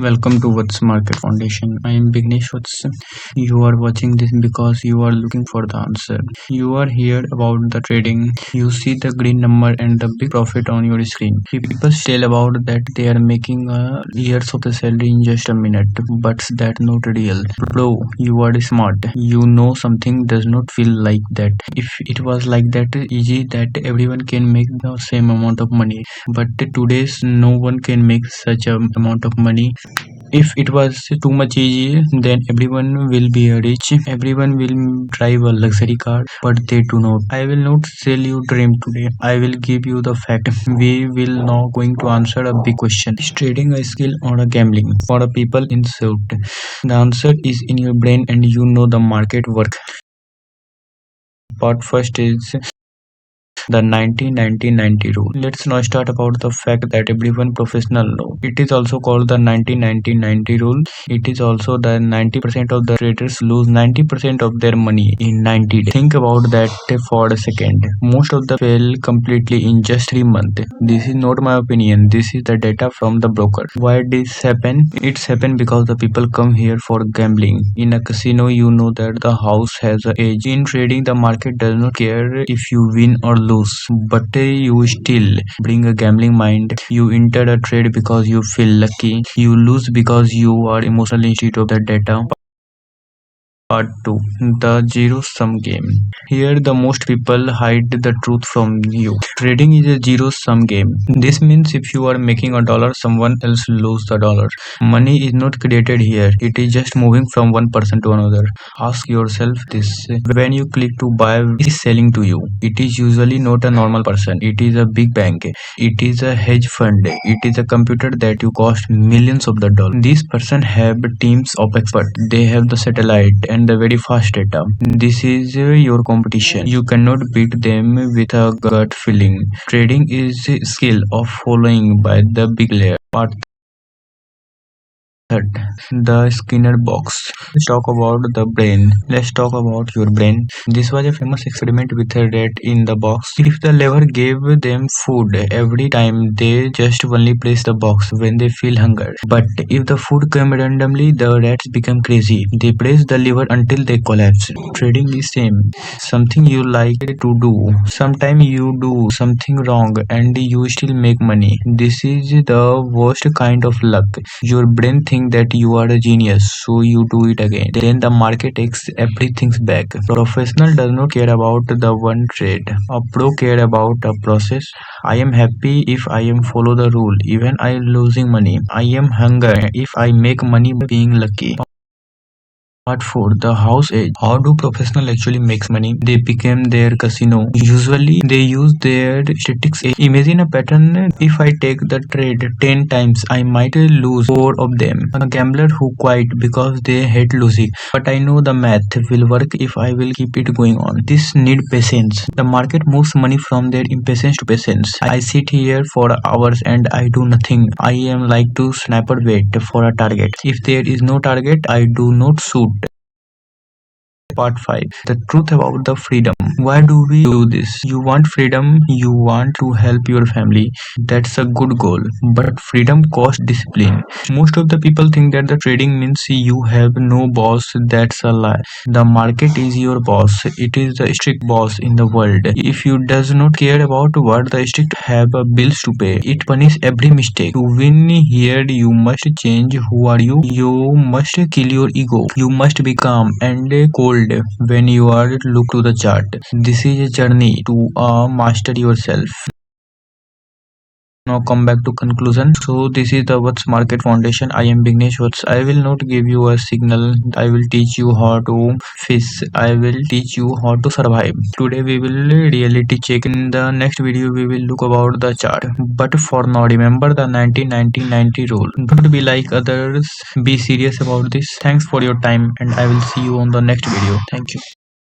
Welcome to Vatsa Market Foundation. I am Bighnesh. You are watching this because you are looking for the answer. You are here about the trading. You see the green number and the big profit on your screen. People tell about that they are making years of the salary in just a minute, but that's not real. Bro, you are smart. You know something does not feel like that. If it was like that easy that everyone can make the same amount of money, but today's no one can make such a amount of money. If it was too much easy, then everyone will be rich, everyone will drive a luxury car, but they do not. I will not sell you dream today. I will give you the fact. We will now going to answer a big question. Is trading a skill or a gambling? For a people in suit, the answer is in your brain and you know the market work. Part first is the 90-90-90 rule. Let's now start about the fact that everyone professional know. It is also called the 90-90-90 rule. It is also the 90% of the traders lose 90% of their money in 90 days. Think about that for a second. Most of the fail completely in just 3 months. This is not my opinion. This is the data from the broker. Why this happen? It's happen because the people come here for gambling. In a casino, you know that the house has a edge. In trading, the market does not care if you win or lose, but you still bring a gambling mind. You enter a trade because you feel lucky. You lose because you are emotionally instead of the data. Part 2, the zero sum game. Here, the most people hide the truth from you. Trading is a zero sum game. This means if you are making a dollar, someone else loses the dollar. Money is not created here, it is just moving from one person to another. Ask yourself this: when you click to buy, who is selling to you? It is usually not a normal person, it is a big bank, it is a hedge fund, it is a computer that you cost millions of the dollars. These person have teams of experts, they have the satellite and the very fast data. This is your competition. You cannot beat them with a gut feeling. Trading is skill of following by the big player. Part third, the Skinner box. Let's talk about the brain. Let's talk about your brain. This was a famous experiment with a rat in the box. If the lever gave them food every time, they just only place the box when they feel hunger. But if the food came randomly, the rats become crazy. They press the lever until they collapse. Trading is same. Something you like to do. Sometimes you do something wrong and you still make money. This is the worst kind of luck. Your brain thinks that you are a genius, so you do it again. Then the market takes everything back. Professional does not care about the one trade. A pro care about a process. I am happy if I am follow the rule, even I am losing money. I am hunger if I make money being lucky. Part 4, the house edge. How do professionals actually make money? They become their casino. Usually they use their statistics edge. Imagine a pattern. If I take the trade 10 times, I might lose 4 of them. A gambler who quit because they hate losing. But I know the math will work if I will keep it going on. This need patience. The market moves money from their impatience to patience. I sit here for hours and I do nothing. I am like to sniper wait for a target. If there is no target, I do not shoot. Part 5, the truth about the freedom. Why do we do this? You want freedom, you want to help your family. That's a good goal. But freedom costs discipline. Most of the people think that the trading means you have no boss. That's a lie. The market is your boss. It is the strict boss in the world. If you does not care about what the strict have bills to pay, it punish every mistake. To win here, you must change who are you. You must kill your ego. You must be calm and cold when you are look to the chart. This is a journey to master yourself. Now come back to conclusion. So this is the Vatsa Market Foundation. I am Bighnesh Vatsa. I will not give you a signal. I will teach you how to fish. I will teach you how to survive. Today we will reality check. In the next video we will look about the chart. But for now remember the 90-90-90 rule. Don't be like others. Be serious about this. Thanks for your time and I will see you on the next video. Thank you.